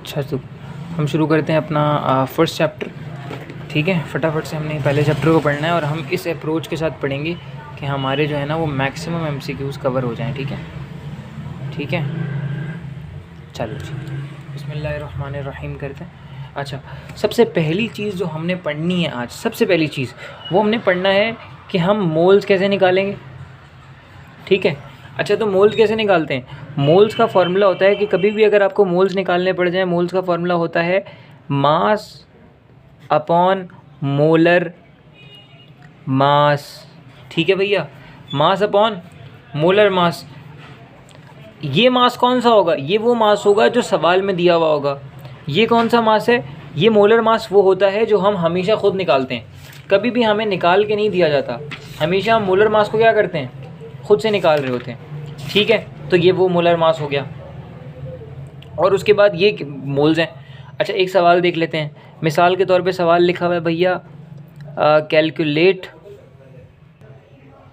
अच्छा, तो हम शुरू करते हैं अपना फर्स्ट चैप्टर। ठीक है, फटाफट से हमने पहले चैप्टर को पढ़ना है और हम इस अप्रोच के साथ पढ़ेंगे कि हमारे जो है ना वो मैक्सिमम एमसीक्यूज़ कवर हो जाएं। ठीक है, ठीक है, चलो जी, बिस्मिल्लाहिर्रहमानिर्रहीम करते हैं। अच्छा, सबसे पहली चीज़ जो हमने पढ़नी है आज, सबसे पहली चीज़ वो हमने पढ़ना है कि हम मोल्स कैसे निकालेंगे। ठीक है, अच्छा, तो मोल्स कैसे निकालते हैं? मोल्स का फार्मूला होता है कि कभी भी अगर आपको मोल्स निकालने पड़ जाए, मोल्स का फार्मूला होता है मास अपॉन मोलर मास। ठीक है भैया, मास अपॉन मोलर मास। ये मास कौन सा होगा? ये वो मास होगा जो सवाल में दिया हुआ होगा। ये कौन सा मास है? ये मोलर मास वो होता है जो हम हमेशा खुद निकालते हैं, कभी भी हमें निकाल के नहीं दिया जाता। हमेशा हम मोलर मास को क्या करते हैं? खुद से निकाल रहे होते हैं। ठीक है, तो ये वो मोलर मास हो गया और उसके बाद ये मोल्स हैं। अच्छा, एक सवाल देख लेते हैं। मिसाल के तौर पे सवाल लिखा हुआ है भैया,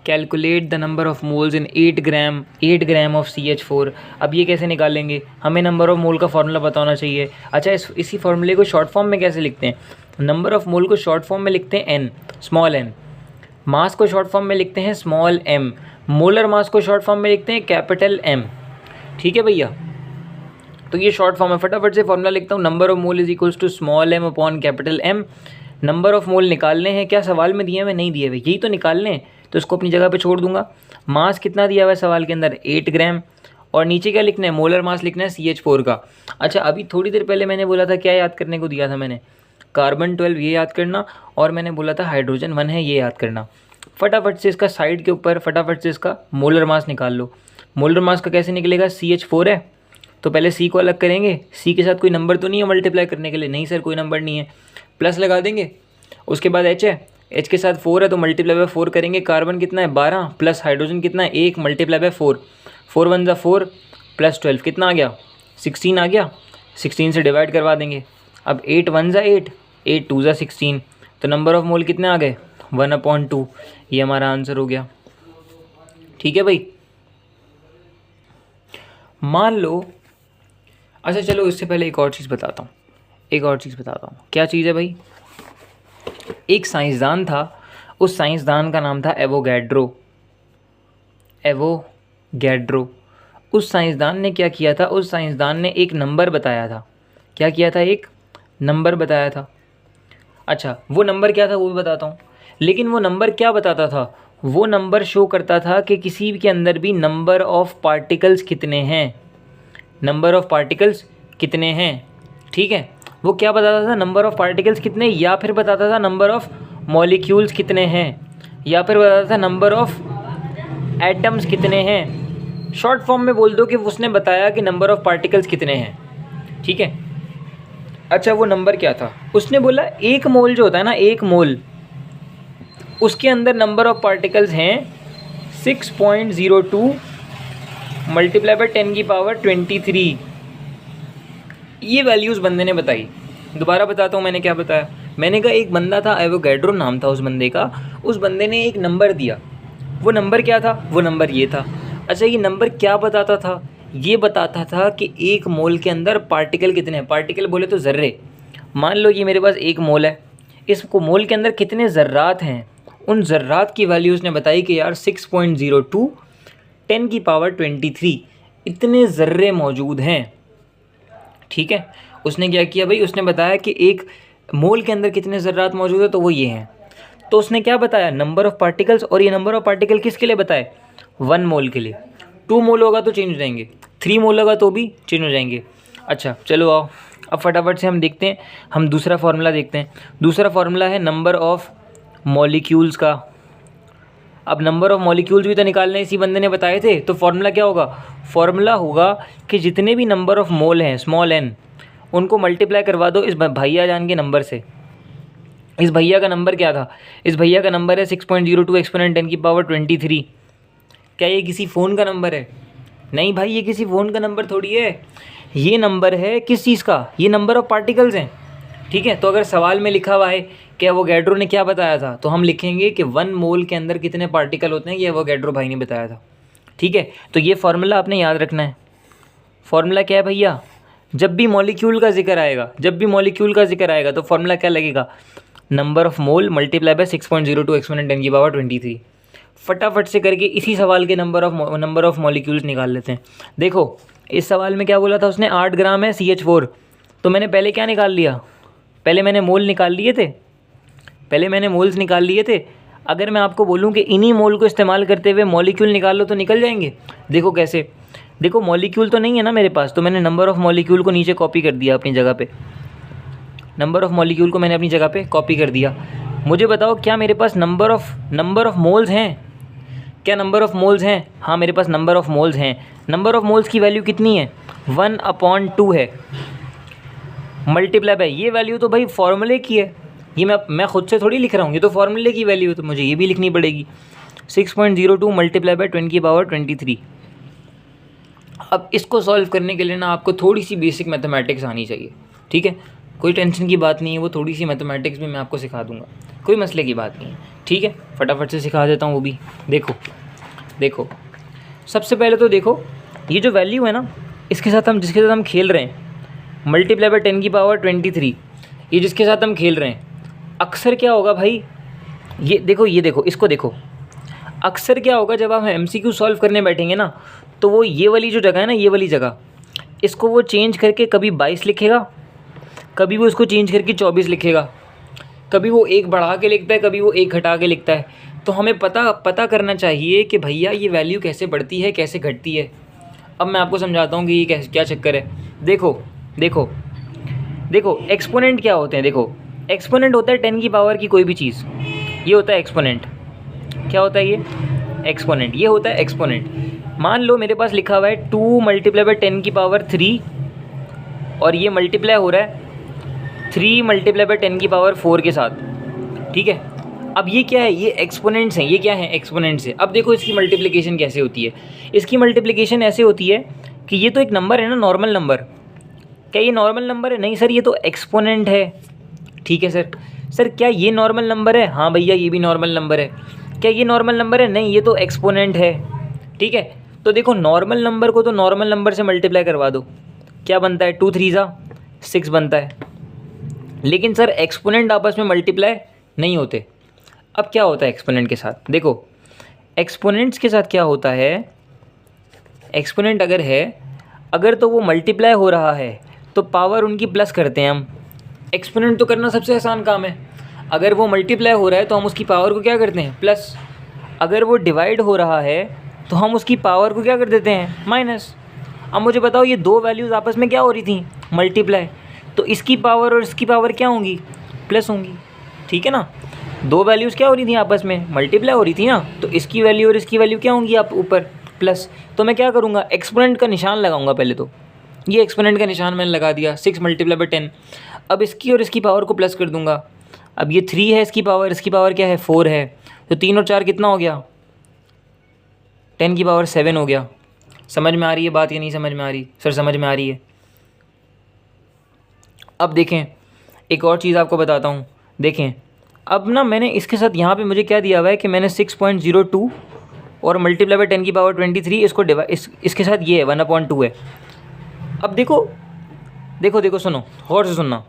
calculate the number of moles in 8 gram of CH4। अब ये कैसे निकालेंगे? हमें नंबर ऑफ मोल का फार्मूला पता होना चाहिए। अच्छा, इसी फार्मूले को शॉर्ट फॉर्म में कैसे लिखते हैं? नंबर ऑफ मोल को शॉर्ट फॉर्म में लिखते हैं n, स्मॉल n। मास को शॉर्ट फॉर्म में लिखते हैं स्मॉल m। मोलर मास को शॉर्ट फॉर्म में लिखते हैं कैपिटल M। ठीक है भैया, तो ये शॉर्ट फॉर्म है। फटाफट से फॉर्मूला लिखता हूँ, number of mole is equals to small m upon capital M। Number of mole निकालने हैं, क्या सवाल में दिए हुए? नहीं दिए हुए, यही तो निकालने हैं, तो इसको अपनी जगह पे छोड़ दूंगा। मास कितना दिया हुआ है सवाल के अंदर? 8 ग्राम। और नीचे क्या लिखना है? मोलर मास लिखना है CH4 का। अच्छा, अभी थोड़ी देर पहले मैंने बोला था, क्या याद करने को दिया था मैंने? कार्बन 12 ये याद करना, और मैंने बोला था हाइड्रोजन 1 है ये याद करना। फटाफट से इसका साइड के ऊपर फटाफट से इसका मोलर मास निकाल लो। मोलर मास का कैसे निकलेगा? CH4 है तो पहले C को अलग करेंगे। C के साथ कोई नंबर तो नहीं है मल्टीप्लाई करने के लिए? नहीं सर, कोई नंबर नहीं है, प्लस लगा देंगे। उसके बाद H है, H के साथ 4 है तो मल्टीप्लाई बाय 4 करेंगे। कार्बन कितना है? 12 प्लस हाइड्रोजन कितना है? 1 मल्टीप्लाई बाय 4। 4 1 ज़ा 4 प्लस 12 कितना आ गया? 16 आ गया। 16 से डिवाइड करवा देंगे। अब 8 1 ज़ा 8, 8 2 ज़ा 16, तो नंबर ऑफ मोल कितने आ गए? 1/2। ये हमारा आंसर हो गया। ठीक है भाई, मान लो। अच्छा चलो, इससे पहले एक और चीज़ बताता हूँ। क्या चीज़ है भाई? एक साइंसदान था, उस साइंसदान का नाम था एवोगैड्रो। उस साइंसदान ने क्या किया था? उस साइंसदान ने एक नंबर बताया था। क्या किया था? एक नंबर बताया था। अच्छा, वो नंबर क्या था वो भी बताता हूँ, लेकिन वो नंबर क्या बताता था? वो नंबर शो करता था कि किसी के अंदर भी नंबर ऑफ पार्टिकल्स कितने हैं, ठीक है। वो क्या बताता था? नंबर ऑफ पार्टिकल्स कितने, या फिर बताता था नंबर ऑफ मॉलिक्यूल्स कितने हैं, या फिर बताता था नंबर ऑफ एटम्स कितने हैं। शॉर्ट फॉर्म में बोल दो कि उसने बताया कि नंबर ऑफ पार्टिकल्स कितने हैं। ठीक है, अच्छा, वो नंबर क्या था? उसने बोला एक मोल जो होता है ना, एक मोल, उसके अंदर नंबर ऑफ पार्टिकल्स हैं 6.02 मल्टीप्लाई बाय 10⁻23। ये वैल्यूज़ बंदे ने बताई। दोबारा बताता हूँ मैंने क्या बताया। मैंने कहा एक बंदा था, एवोगैड्रो नाम था उस बंदे का। उस बंदे ने एक नंबर दिया। वो नंबर क्या था? वो नंबर ये था। अच्छा, ये नंबर क्या बताता था? ये बताता था कि एक मोल के अंदर पार्टिकल कितने हैं। पार्टिकल बोले तो ज़र्रे। मान लो ये मेरे पास एक मोल है, इसको मोल के अंदर कितने ज़र्रात हैं, उन ज़र्रात की वैल्यूज़ ने बताई कि यार 6.02 10⁻23 इतने ज़र्रे मौजूद हैं। ठीक है, उसने क्या किया भाई? उसने बताया कि एक मोल के अंदर कितने ज़र्रात मौजूद है, तो वो ये हैं। तो उसने क्या बताया? Number of particles. और ये नंबर ऑफ़ पार्टिकल किसके लिए बताए? 1 मोल के लिए। 2 मोल होगा तो चेंज हो जाएंगे, 3 मोल होगा तो भी चेंज हो जाएंगे। अच्छा चलो आओ, अब फटाफट से हम देखते हैं, हम दूसरा फार्मूला देखते हैं। दूसरा फार्मूला है नंबर ऑफ़ मॉलिक्यूल्स का। अब नंबर ऑफ़ मॉलिक्यूल्स भी तो निकालने इसी बंदे ने बताए थे, तो फार्मूला क्या होगा? फार्मूला होगा कि जितने भी नंबर ऑफ़ मोल हैं स्मॉल n, उनको मल्टीप्लाई करवा दो इस भैया जान के नंबर से। इस भैया का नंबर क्या था? इस भैया का नंबर है 6.02 एक्सपोनेंट 10⁻23। क्या ये किसी फ़ोन का नंबर है? नहीं भाई, ये किसी फ़ोन का नंबर थोड़ी है। ये नंबर है किस चीज़ का? ये नंबर ऑफ़ पार्टिकल्स हैं। ठीक है, तो अगर सवाल में लिखा हुआ है कि एवोगैड्रो ने क्या बताया था, तो हम लिखेंगे कि 1 मोल के अंदर कितने पार्टिकल होते हैं, ये एवोगैड्रो भाई ने बताया था। ठीक है, तो ये फार्मूला आपने याद रखना है। फार्मूला क्या है भैया? जब भी मॉलिक्यूल का जिक्र आएगा तो फॉर्मूला क्या लगेगा, number of mole multiply by 6.02 exponent 10 की पावर 23। फटाफट से करके इसी सवाल के नंबर ऑफ मॉलिक्यूल्स निकाल लेते हैं। देखो इस सवाल में क्या बोला था उसने, 8 ग्राम है CH4, तो मैंने पहले क्या निकाल लिया, पहले मैंने मोल्स निकाल लिए थे। अगर मैं आपको बोलूं कि इन्हीं मोल को इस्तेमाल करते हुए मॉलिक्यूल निकाल लो तो निकल जाएंगे। देखो कैसे, देखो मॉलिक्यूल तो नहीं है ना मेरे पास, तो मैंने नंबर ऑफ़ मॉलिक्यूल को नीचे कॉपी कर दिया अपनी जगह पे, नंबर ऑफ़ मॉलिक्यूल को मैंने अपनी जगह पे कॉपी कर दिया। मुझे बताओ क्या मेरे पास नंबर ऑफ़ मोल्स हैं, क्या नंबर ऑफ़ मोल्स हैं? हाँ मेरे पास नंबर ऑफ़ मोल्स हैं। नंबर ऑफ़ मोल्स की वैल्यू कितनी है, 1/2 है, मल्टीप्लाई बाय, ये वैल्यू तो भाई फॉर्मूले की है, ये मैं खुद से थोड़ी लिख रहा हूँ, ये तो फॉर्मूले की वैल्यू है, तो मुझे ये भी लिखनी पड़ेगी, 6.02 मल्टीप्लाई बाय 10 की पावर 23। अब इसको सॉल्व करने के लिए ना आपको थोड़ी सी बेसिक मैथमेटिक्स आनी चाहिए, ठीक है, कोई टेंशन की बात नहीं है, वो थोड़ी सी मैथमेटिक्स भी मैं आपको सिखा दूंगा, कोई मसले की बात नहीं है, ठीक है, फटाफट से सिखा देता हूँ वो भी। देखो सबसे पहले तो देखो ये जो वैल्यू है ना, जिसके साथ हम खेल रहे हैं, मल्टीप्लाई बाय 10 की पावर 23, ये जिसके साथ हम खेल रहे हैं, अक्सर क्या होगा भाई, ये देखो इसको देखो, अक्सर क्या होगा जब आप MCQ सॉल्व करने बैठेंगे ना, तो वो ये वाली जो जगह है ना, ये वाली जगह, इसको वो चेंज करके कभी 22 लिखेगा, कभी वो इसको चेंज करके 24 लिखेगा, कभी वो 1 बढ़ा के लिखता है, कभी वो 1 घटा के लिखता है। तो हमें पता करना चाहिए कि भैया ये वैल्यू कैसे बढ़ती है, कैसे घटती है। अब मैं आपको समझाता हूँ कि ये क्या चक्कर है। देखो एक्सपोनेंट क्या होते हैं, देखो एक्सपोनेंट होता है 10 की पावर की कोई भी चीज़, ये होता है एक्सपोनेंट। क्या होता है ये, एक्सपोनेंट, ये होता है एक्सपोनेंट। मान लो मेरे पास लिखा हुआ है 2 मल्टीप्लाई बाय 10 की पावर 3, और ये मल्टीप्लाई हो रहा है 3 मल्टीप्लाई बाय 10 की पावर 4 के साथ, ठीक है। अब ये क्या है, ये एक्सपोनेंट्स हैं, ये क्या है, एक्सपोनेंट्स है। अब देखो इसकी मल्टीप्लिकेशन कैसे होती है, इसकी मल्टीप्लिकेशन ऐसे होती है कि ये तो एक नंबर है ना, नॉर्मल नंबर, क्या ये नॉर्मल नंबर है, नहीं सर ये तो एक्सपोनेंट है, ठीक है सर क्या ये नॉर्मल नंबर है, हाँ भैया ये भी नॉर्मल नंबर है, क्या ये नॉर्मल नंबर है, नहीं ये तो एक्सपोनेंट है, ठीक है। तो देखो नॉर्मल नंबर को तो नॉर्मल नंबर से मल्टीप्लाई करवा दो, क्या बनता है, 2 3 6 बनता है, लेकिन सर एक्सपोनेंट आपस में मल्टीप्लाई नहीं होते। अब क्या होता है एक्सपोनेंट के साथ, देखो एक्सपोनेंट्स के साथ क्या होता है, एक्सपोनेंट अगर तो वो मल्टीप्लाई हो रहा है तो पावर उनकी प्लस करते हैं हम, एक्सपोनेंट तो करना सबसे आसान काम है। अगर वो मल्टीप्लाई हो रहा है तो हम उसकी पावर को क्या करते हैं, प्लस। अगर वो डिवाइड हो रहा है तो हम उसकी पावर को क्या कर देते हैं, माइनस। अब मुझे बताओ ये दो वैल्यूज़ आपस में क्या हो रही थी, मल्टीप्लाई, तो इसकी पावर और इसकी पावर क्या होंगी, प्लस होंगी, ठीक है ना। दो वैल्यूज़ क्या हो रही थी आपस में, मल्टीप्लाई हो रही थी ना, तो इसकी वैल्यू और इसकी वैल्यू क्या होंगी आप ऊपर, प्लस। तो मैं क्या करूँगा, एक्सपोनेंट का निशान लगाऊंगा पहले, तो ये एक्सपोनेंट का निशान मैंने लगा दिया, 6 मल्टीप्लाई बाय 10। अब इसकी और इसकी पावर को प्लस कर दूंगा। अब ये 3 है इसकी पावर क्या है, 4 है, तो 3 और 4 कितना हो गया, 10 की पावर 7 हो गया। समझ में आ रही है बात या नहीं समझ में आ रही, सर समझ में आ रही है। अब देखें एक और चीज़ आपको बताता हूँ, देखें अब ना मैंने इसके साथ यहाँ पे मुझे क्या दिया हुआ है कि मैंने 6.02 और मल्टीप्लाई बाय 10 की पावर 23 इसको इसके साथ ये है 1/2 है। अब देखो सुनो, गौर से सुनना,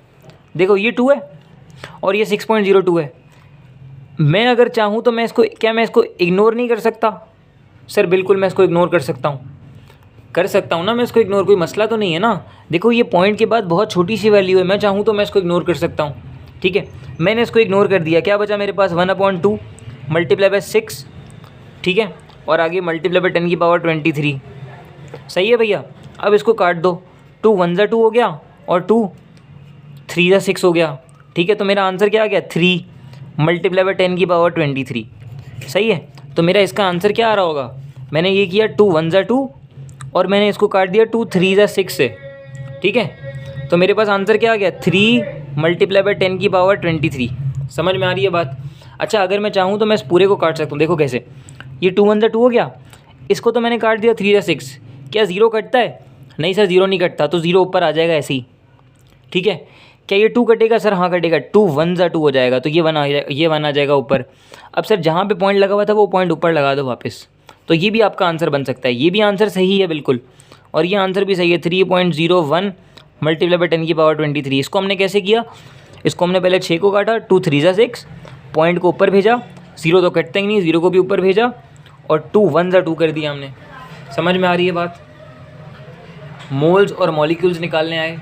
देखो ये 2 है और ये 6.02 है। मैं अगर चाहूँ तो मैं इसको इग्नोर नहीं कर सकता, सर बिल्कुल मैं इसको इग्नोर कर सकता हूँ ना, मैं इसको इग्नोर, कोई मसला तो नहीं है ना। देखो ये पॉइंट के बाद बहुत छोटी सी वैल्यू है, मैं चाहूँ तो मैं इसको इग्नोर कर सकता हूँ, ठीक है। मैंने इसको इग्नोर कर दिया, क्या बचा मेरे पास, 1/2 मल्टीप्लाई बाय 6, ठीक है, और आगे मल्टीप्लाई बाय 10 की पावर 23, सही है भैया। अब इसको काट दो, 2 1 2 हो गया और 2 3 6 हो गया, ठीक है। तो मेरा आंसर क्या आ गया, 3 मल्टीप्लाई बाय 10 की पावर 23, सही है। तो मेरा इसका आंसर क्या आ रहा होगा, मैंने ये किया 2 1 2 और मैंने इसको काट दिया 2 3 6 से, ठीक है। तो मेरे पास आंसर क्या आ गया, 3 मल्टीप्लाई बाय 10 की पावर 23। समझ में आ रही है बात। अच्छा अगर मैं चाहूँ तो मैं इस पूरे को काट सकता हूँ, देखो कैसे, ये 2 1 2 हो गया, इसको तो मैंने काट दिया 3 6, क्या ज़ीरो कटता है, नहीं सर ज़ीरो नहीं कटता, तो ज़ीरो ऊपर आ जाएगा ऐसे ही, ठीक है। क्या ये 2 कटेगा, सर हाँ कटेगा, 2 1 2 हो जाएगा, तो ये 1 आ जाएगा ऊपर। अब सर जहाँ पे पॉइंट लगा हुआ था वो पॉइंट ऊपर लगा दो वापस, तो ये भी आपका आंसर बन सकता है। ये भी आंसर सही है बिल्कुल, और ये आंसर भी सही है, 3.01 मल्टीप्लाई बाय 10 की पावर 23। इसको हमने कैसे किया, इसको हमने पहले 6 को काटा, 2 3 जा 6, पॉइंट को ऊपर भेजा, 0 तो कटते ही नहीं, 0 को भी ऊपर भेजा और 2 1 जा 2 कर दिया हमने। समझ में आ रही है बात। मोल्स और मॉलिक्यूल्स निकालने आए,